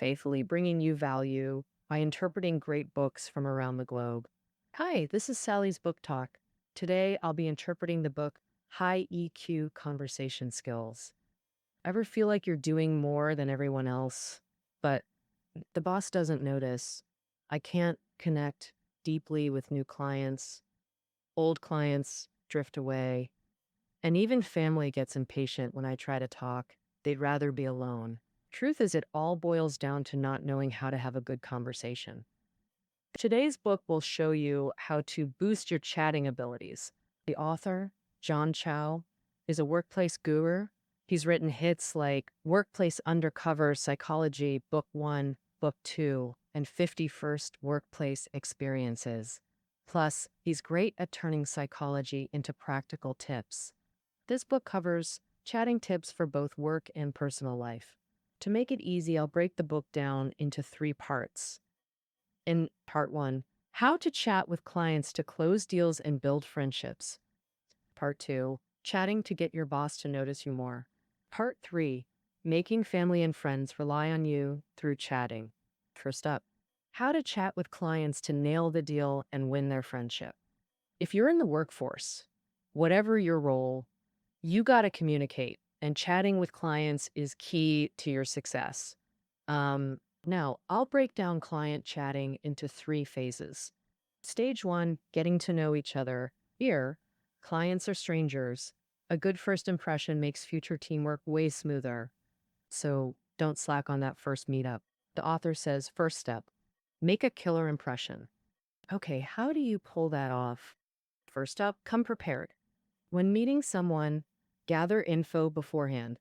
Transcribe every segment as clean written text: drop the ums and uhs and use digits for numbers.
faithfully, bringing you value by interpreting great books from around the globe. Hi, this is Sally's Book Talk. Today, I'll be interpreting the book High EQ Conversation Skills. Ever feel like you're doing more than everyone else, but the boss doesn't notice? I can't connect deeply with new clients. Old clients drift away. And even family gets impatient when I try to talk. They'd rather be alone. Truth is, it all boils down to not knowing how to have a good conversation. Today's book will show you how to boost your chatting abilities. The author, John Chow, is a workplace guru. He's written hits like Workplace Undercover Psychology, Book 1, Book 2, and 51st Workplace Experiences. Plus, he's great at turning psychology into practical tips. This book covers chatting tips for both work and personal life. To make it easy, I'll break the book down into 3 parts. In part 1, how to chat with clients to close deals and build friendships. Part 2, chatting to get your boss to notice you more. Part 3, making family and friends rely on you through chatting. First up, how to chat with clients to nail the deal and win their friendship. If you're in the workforce, whatever your role, you got to communicate, and chatting with clients is key to your success. Now, I'll break down client chatting into 3 phases. Stage 1, getting to know each other. Here, clients are strangers. A good first impression makes future teamwork way smoother. So don't slack on that first meetup. The author says, first step, make a killer impression. Okay, how do you pull that off? First up, come prepared. When meeting someone, gather info beforehand,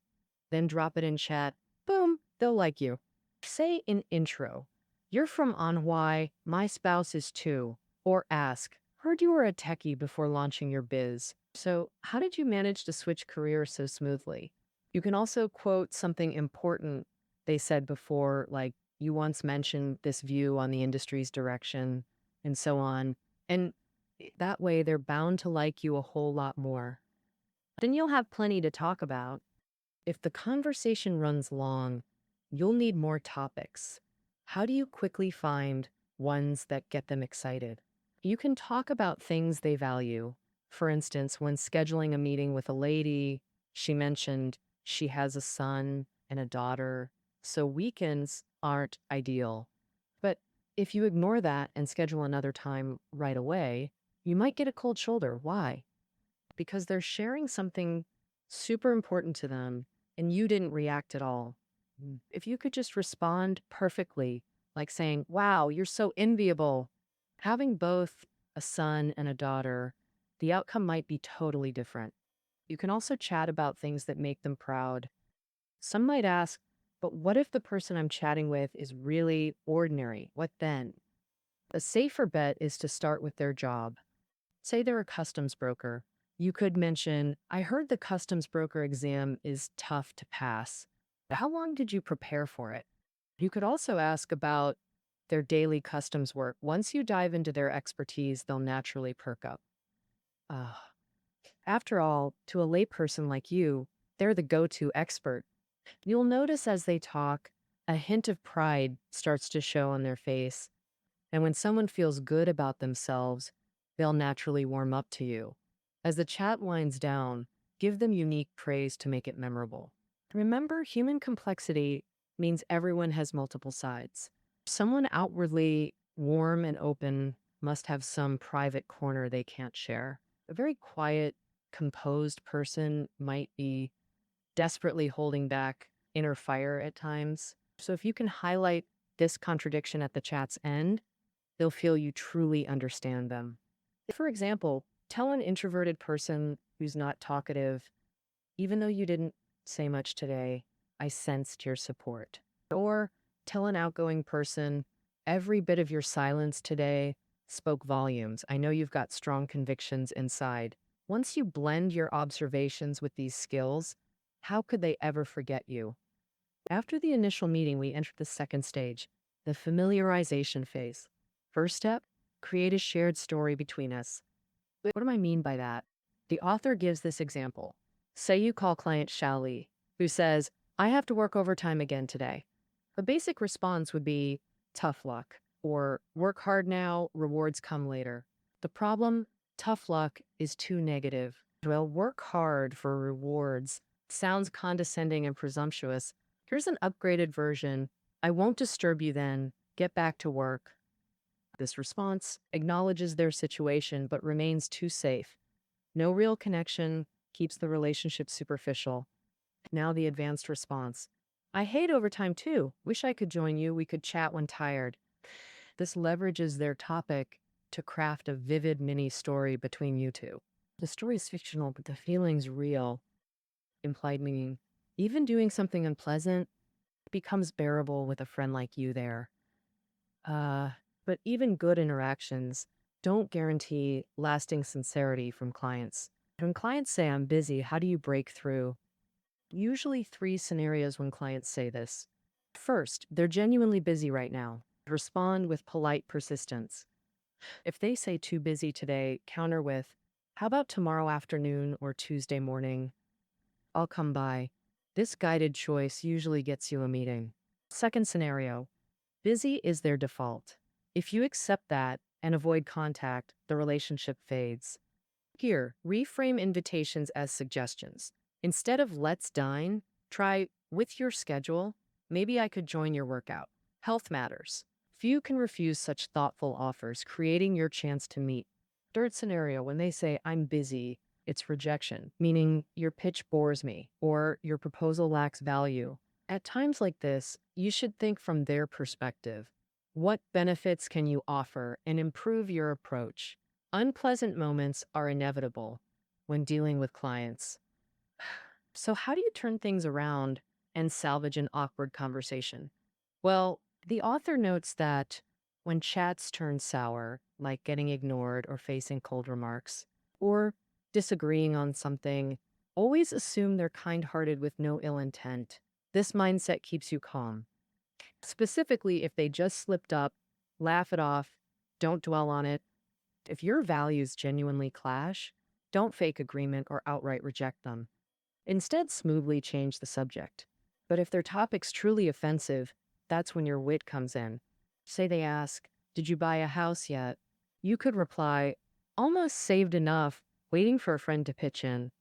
then drop it in chat. Boom, they'll like you. Say in intro, you're from Anhui, my spouse is too. Or ask, heard you were a techie before launching your biz. So how did you manage to switch careers so smoothly? You can also quote something important they said before, like you once mentioned this view on the industry's direction, and so on. And that way they're bound to like you a whole lot more. Then you'll have plenty to talk about. If the conversation runs long, you'll need more topics. How do you quickly find ones that get them excited? You can talk about things they value. For instance, when scheduling a meeting with a lady, she mentioned she has a son and a daughter, so weekends aren't ideal. But if you ignore that and schedule another time right away, you might get a cold shoulder. Why? Because they're sharing something super important to them and you didn't react at all. If you could just respond perfectly, like saying, wow, you're so enviable. Having both a son and a daughter, the outcome might be totally different. You can also chat about things that make them proud. Some might ask, but what if the person I'm chatting with is really ordinary? What then? A safer bet is to start with their job. Say they're a customs broker. You could mention, I heard the customs broker exam is tough to pass. How long did you prepare for it? You could also ask about their daily customs work. Once you dive into their expertise, they'll naturally perk up. Uh, After all, to a layperson like you, they're the go-to expert. You'll notice as they talk, a hint of pride starts to show on their face. And when someone feels good about themselves, they'll naturally warm up to you. As the chat winds down, give them unique praise to make it memorable. Remember, human complexity means everyone has multiple sides. Someone outwardly warm and open must have some private corner they can't share. A very quiet, composed person might be desperately holding back inner fire at times. So if you can highlight this contradiction at the chat's end, they'll feel you truly understand them. For example, tell an introverted person who's not talkative, even though you didn't say much today, I sensed your support. Or tell an outgoing person, every bit of your silence today spoke volumes. I know you've got strong convictions inside. Once you blend your observations with these skills, how could they ever forget you? After the initial meeting, we enter the second stage, the familiarization phase. First step, create a shared story between us. What do I mean by that? The author gives this example. Say you call client Shali, who says, I have to work overtime again today. The basic response would be tough luck or work hard now, rewards come later. The problem, tough luck, is too negative. Well, work hard for rewards sounds condescending and presumptuous. Here's an upgraded version. I won't disturb you then. Get back to work. This response acknowledges their situation but remains too safe. No real connection, keeps the relationship superficial. Now the advanced response. I hate overtime too. Wish I could join you. We could chat when tired. This leverages their topic to craft a vivid mini story between you two. The story is fictional, but the feeling's real. Implied meaning. Even doing something unpleasant becomes bearable with a friend like you there. Uh, but even good interactions don't guarantee lasting sincerity from clients. When clients say, I'm busy, how do you break through? Usually three scenarios when clients say this. First, they're genuinely busy right now. Respond with polite persistence. If they say too busy today, counter with, how about tomorrow afternoon or Tuesday morning? I'll come by. This guided choice usually gets you a meeting. Second scenario, busy is their default. If you accept that and avoid contact, the relationship fades. Here, reframe invitations as suggestions. Instead of let's dine, try with your schedule, maybe I could join your workout. Health matters. Few can refuse such thoughtful offers, creating your chance to meet. Third scenario, when they say, I'm busy, it's rejection, meaning your pitch bores me or your proposal lacks value. At times like this, you should think from their perspective. What benefits can you offer and improve your approach? Unpleasant moments are inevitable when dealing with clients. So, how do you turn things around and salvage an awkward conversation? Well, the author notes that when chats turn sour, like getting ignored or facing cold remarks, or disagreeing on something, always assume they're kind hearted with no ill intent. This mindset keeps you calm. Specifically, if they just slipped up, laugh it off, don't dwell on it. If your values genuinely clash, don't fake agreement or outright reject them. Instead, smoothly change the subject. But if their topic's truly offensive, that's when your wit comes in. Say they ask, did you buy a house yet? You could reply, almost saved enough, waiting for a friend to pitch in.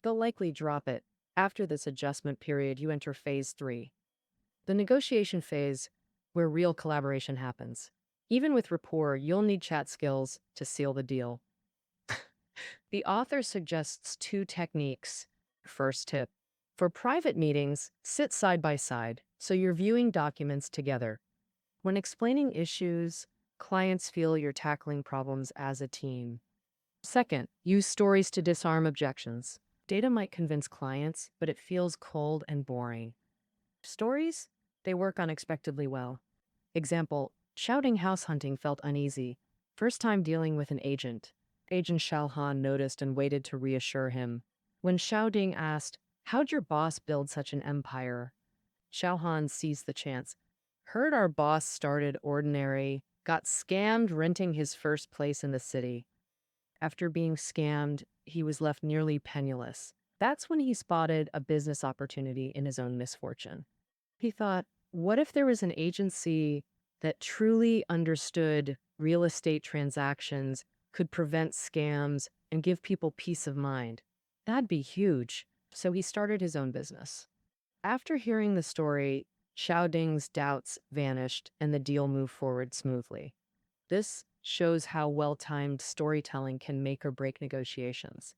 They'll likely drop it. After this adjustment period, you enter phase 3. The negotiation phase, where real collaboration happens. Even with rapport, you'll need chat skills to seal the deal. The author suggests 2 techniques. First tip. For private meetings, sit side by side, so you're viewing documents together. When explaining issues, clients feel you're tackling problems as a team. Second, use stories to disarm objections. Data might convince clients, but it feels cold and boring. Stories? They work unexpectedly well. Example, shouting house hunting felt uneasy. First time dealing with an agent. Agent Shalhan noticed and waited to reassure him. When Xiaoding asked, how'd your boss build such an empire? Xiaohan seized the chance. Heard our boss started ordinary, got scammed renting his first place in the city. After being scammed, he was left nearly penniless. That's when he spotted a business opportunity in his own misfortune. He thought, what if there was an agency that truly understood real estate transactions, could prevent scams, and give people peace of mind? That'd be huge. So he started his own business. After hearing the story, Xiaoding's doubts vanished and the deal moved forward smoothly. This shows how well-timed storytelling can make or break negotiations.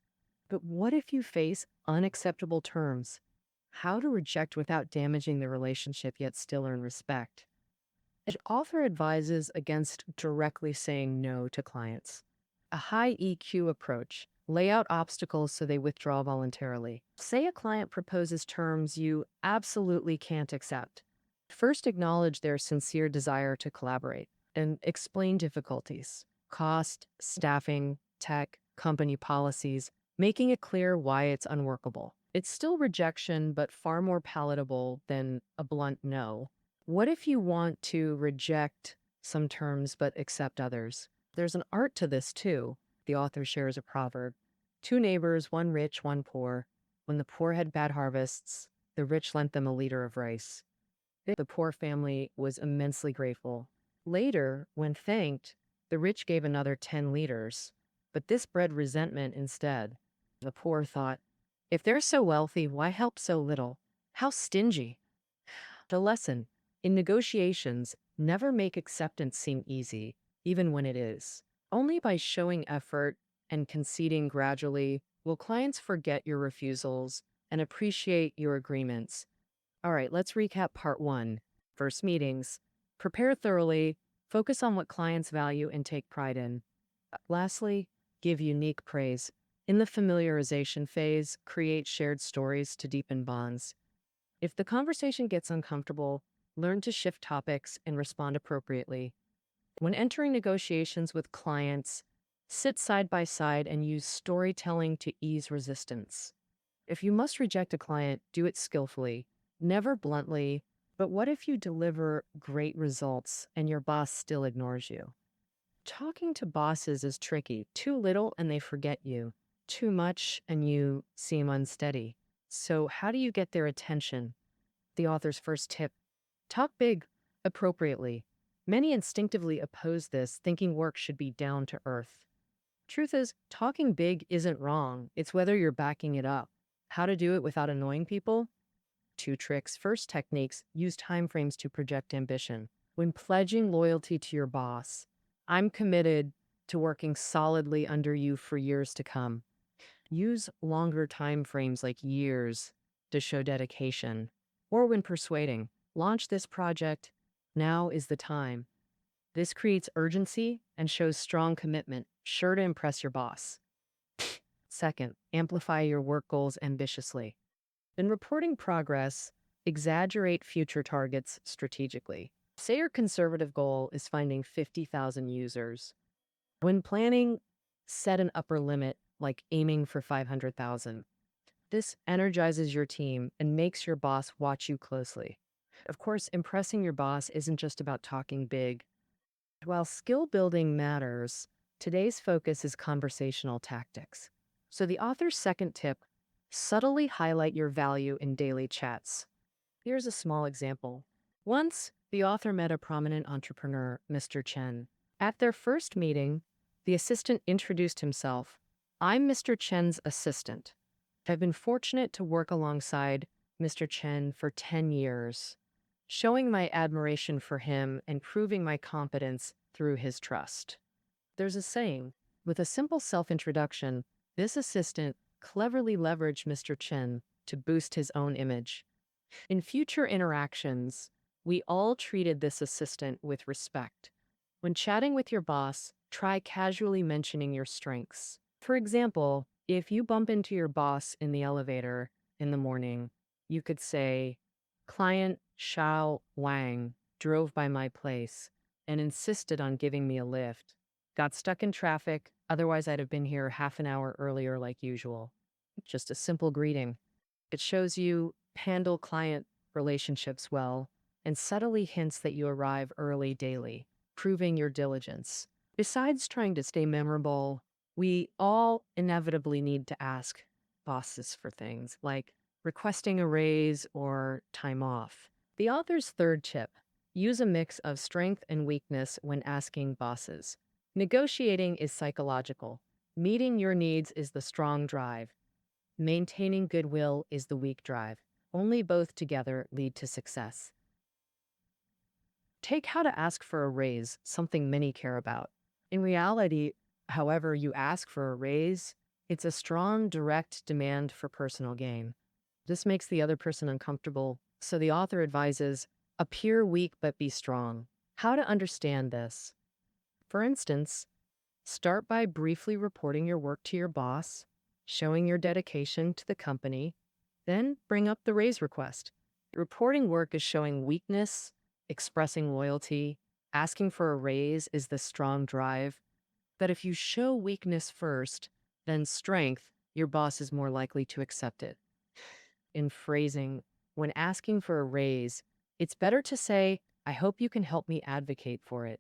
But what if you face unacceptable terms? How to reject without damaging the relationship yet still earn respect? The author advises against directly saying no to clients. A high EQ approach. Lay out obstacles so they withdraw voluntarily. Say a client proposes terms you absolutely can't accept. First, acknowledge their sincere desire to collaborate and explain difficulties, cost, staffing, tech, company policies, making it clear why it's unworkable. It's still rejection, but far more palatable than a blunt no. What if you want to reject some terms but accept others? There's an art to this too. The author shares a proverb. 2 neighbors, one rich, one poor. When the poor had bad harvests, the rich lent them a liter of rice. The poor family was immensely grateful. Later, when thanked, the rich gave another 10 liters, but this bred resentment instead. The poor thought, if they're so wealthy, why help so little? How stingy. The lesson in negotiations, never make acceptance seem easy, even when it is. Only by showing effort and conceding gradually will clients forget your refusals and appreciate your agreements. All right, let's recap part one. First meetings. Prepare thoroughly, focus on what clients value and take pride in. Lastly, give unique praise. In the familiarization phase, create shared stories to deepen bonds. If the conversation gets uncomfortable, learn to shift topics and respond appropriately. When entering negotiations with clients, sit side by side and use storytelling to ease resistance. If you must reject a client, do it skillfully, never bluntly. But what if you deliver great results and your boss still ignores you? Talking to bosses is tricky. Too little and they forget you. Too much and you seem unsteady. So, how do you get their attention? The author's first tip: talk big, appropriately. Many instinctively oppose this, thinking work should be down to earth. Truth is, talking big isn't wrong. It's whether you're backing it up. How to do it without annoying people? Two tricks. First, techniques. Use timeframes to project ambition. When pledging loyalty to your boss, I'm committed to working solidly under you for years to come. Use longer time frames like years to show dedication. Or when persuading, launch this project. Now is the time. This creates urgency and shows strong commitment, sure to impress your boss. Second, amplify your work goals ambitiously. In reporting progress, exaggerate future targets strategically. Say your conservative goal is finding 50,000 users. When planning, set an upper limit, like aiming for 500,000. This energizes your team and makes your boss watch you closely. Of course, impressing your boss isn't just about talking big. While skill building matters, today's focus is conversational tactics. So the author's second tip: subtly highlight your value in daily chats. Here's a small example. Once, the author met a prominent entrepreneur, Mr. Chen. At their first meeting, the assistant introduced himself. I'm Mr. Chen's assistant. I've been fortunate to work alongside Mr. Chen for 10 years, showing my admiration for him and proving my competence through his trust. There's a saying, with a simple self-introduction, this assistant cleverly leveraged Mr. Chen to boost his own image. In future interactions, we all treated this assistant with respect. When chatting with your boss, try casually mentioning your strengths. For example, if you bump into your boss in the elevator in the morning, you could say, "Client Xiao Wang drove by my place and insisted on giving me a lift. Got stuck in traffic, otherwise I'd have been here half an hour earlier like usual." Just a simple greeting. It shows you handle client relationships well and subtly hints that you arrive early daily, proving your diligence. Besides trying to stay memorable, we all inevitably need to ask bosses for things like requesting a raise or time off. The author's third tip: use a mix of strength and weakness when asking bosses. Negotiating is psychological. Meeting your needs is the strong drive. Maintaining goodwill is the weak drive. Only both together lead to success. Take how to ask for a raise, something many care about. In reality, however you ask for a raise, it's a strong, direct demand for personal gain. This makes the other person uncomfortable, so the author advises, appear weak but be strong. How to understand this? For instance, start by briefly reporting your work to your boss, showing your dedication to the company, then bring up the raise request. Reporting work is showing weakness, expressing loyalty. Asking for a raise is the strong drive. But if you show weakness first, then strength, your boss is more likely to accept it. In phrasing, when asking for a raise, it's better to say, "I hope you can help me advocate for it,"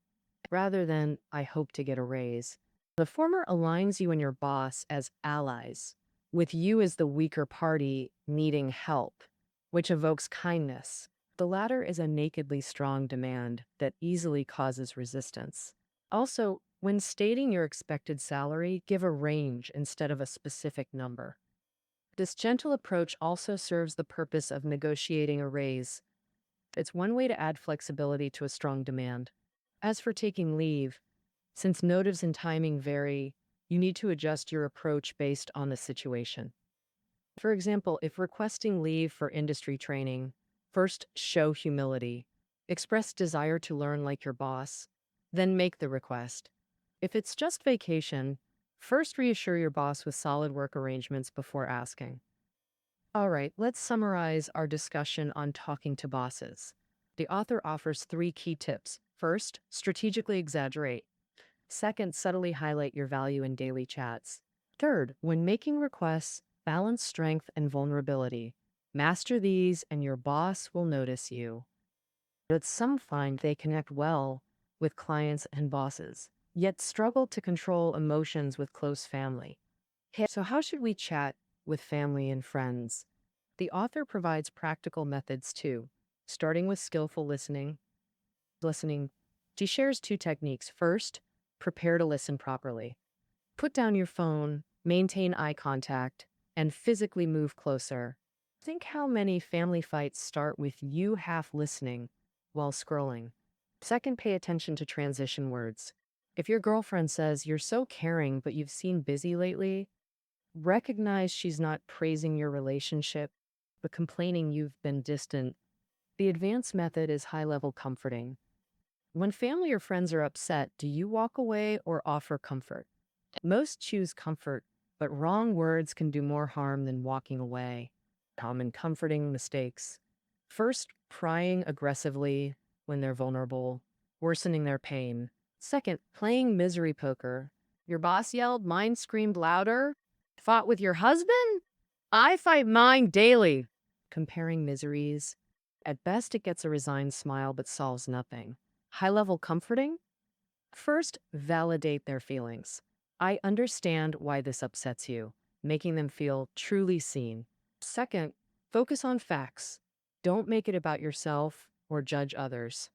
rather than, "I hope to get a raise." The former aligns you and your boss as allies, with you as the weaker party needing help, which evokes kindness. The latter is a nakedly strong demand that easily causes resistance. Also, when stating your expected salary, give a range instead of a specific number. This gentle approach also serves the purpose of negotiating a raise. It's one way to add flexibility to a strong demand. As for taking leave, since motives and timing vary, you need to adjust your approach based on the situation. For example, if requesting leave for industry training, first show humility. Express desire to learn like your boss, then make the request. If it's just vacation, first reassure your boss with solid work arrangements before asking. All right, let's summarize our discussion on talking to bosses. The author offers 3 key tips. First, strategically exaggerate. Second, subtly highlight your value in daily chats. Third, when making requests, balance strength and vulnerability. Master these, and your boss will notice you. But some find they connect well with clients and bosses, yet struggle to control emotions with close family. So, how should we chat with family and friends? The author provides practical methods too, starting with skillful listening. Listening. She shares 2 techniques. First, prepare to listen properly. Put down your phone, maintain eye contact, and physically move closer. Think how many family fights start with you half listening while scrolling. Second, pay attention to transition words. If your girlfriend says, "You're so caring, but you've seemed busy lately," recognize she's not praising your relationship, but complaining you've been distant. The advanced method is high-level comforting. When family or friends are upset, do you walk away or offer comfort? Most choose comfort, but wrong words can do more harm than walking away. Common comforting mistakes. First, prying aggressively when they're vulnerable, worsening their pain. Second, playing misery poker. Your boss yelled, mine screamed louder. Fought with your husband? I fight mine daily. Comparing miseries. At best, it gets a resigned smile but solves nothing. High-level comforting? First, validate their feelings. I understand why this upsets you, making them feel truly seen. Second, focus on facts. Don't make it about yourself or judge others.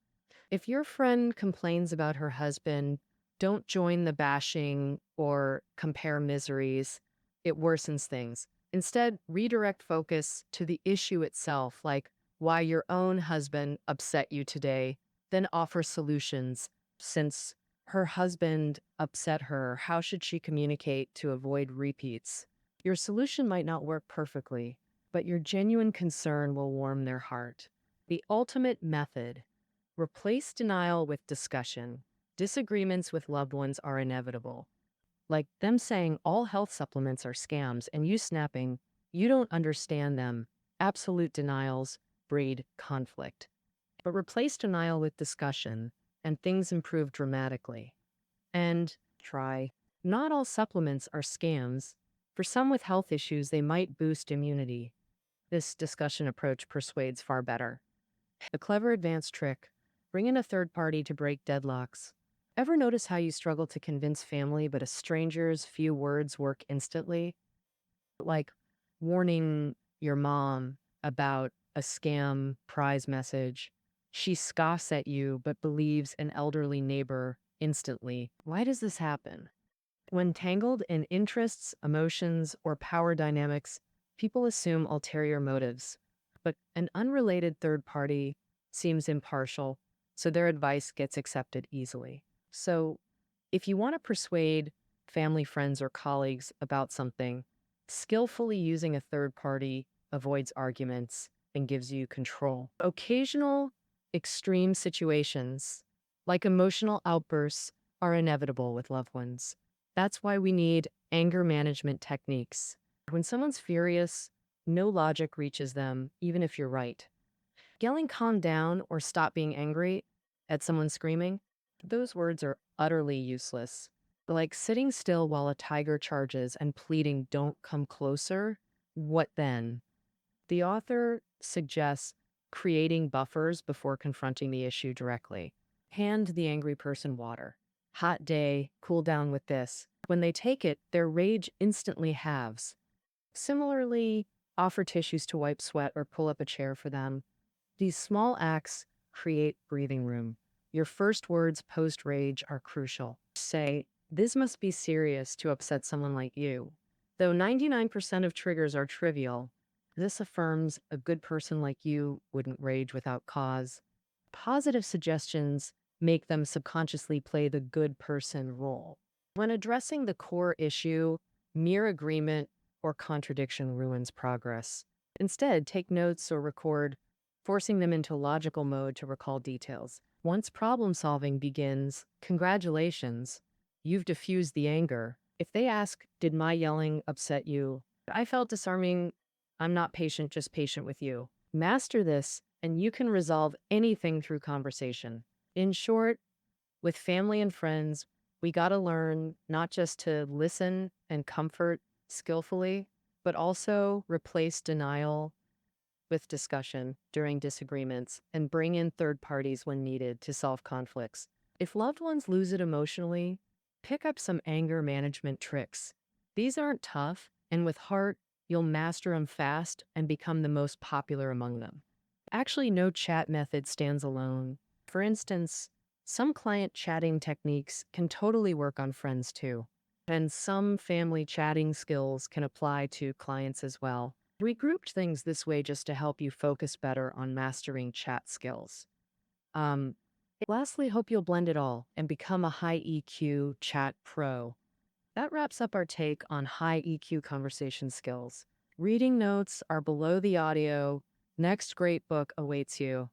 If your friend complains about her husband, don't join the bashing or compare miseries. It worsens things. Instead, redirect focus to the issue itself, like why your own husband upset you today, then offer solutions. Since her husband upset her, how should she communicate to avoid repeats? Your solution might not work perfectly, but your genuine concern will warm their heart. The ultimate method: replace denial with discussion. Disagreements with loved ones are inevitable. Like them saying all health supplements are scams and you snapping, you don't understand them. Absolute denials breed conflict. But replace denial with discussion, and things improve dramatically. And try. Not all supplements are scams. For some with health issues, they might boost immunity. This discussion approach persuades far better. The clever advanced trick: bring in a third party to break deadlocks. Ever notice how you struggle to convince family, but a stranger's few words work instantly? Like warning your mom about a scam prize message. She scoffs at you, but believes an elderly neighbor instantly. Why does this happen? When tangled in interests, emotions, or power dynamics, people assume ulterior motives. But an unrelated third party seems impartial, so their advice gets accepted easily. So, if you want to persuade family, friends, or colleagues about something, skillfully using a third party avoids arguments and gives you control. Occasional extreme situations, like emotional outbursts, are inevitable with loved ones. That's why we need anger management techniques. When someone's furious, no logic reaches them, even if you're right. Yelling "calm down" or "stop being angry" at someone screaming, those words are utterly useless. Like sitting still while a tiger charges and pleading, "Don't come closer." What then? The author suggests creating buffers before confronting the issue directly. Hand the angry person water. Hot day, cool down with this. When they take it, their rage instantly halves. Similarly, offer tissues to wipe sweat or pull up a chair for them. These small acts create breathing room. Your first words post rage are crucial. Say, "This must be serious to upset someone like you." Though 99% of triggers are trivial, this affirms a good person like you wouldn't rage without cause. Positive suggestions make them subconsciously play the good person role. When addressing the core issue, mere agreement or contradiction ruins progress. Instead, take notes or record, forcing them into logical mode to recall details. Once problem solving begins, congratulations, you've diffused the anger. If they ask, "Did my yelling upset you?" "I felt disarming. I'm not patient, just patient with you." Master this, and you can resolve anything through conversation. In short, with family and friends, we got to learn not just to listen and comfort skillfully, but also replace denial with discussion during disagreements and bring in third parties when needed to solve conflicts. If loved ones lose it emotionally, pick up some anger management tricks. These aren't tough, and with heart, you'll master them fast and become the most popular among them. Actually, no chat method stands alone. For instance, some client chatting techniques can totally work on friends too. And some family chatting skills can apply to clients as well. We grouped things this way just to help you focus better on mastering chat skills. Um, Lastly, hope you'll blend it all and become a high EQ chat pro. That wraps up our take on high EQ conversation skills. Reading notes are below the audio. Next great book awaits you.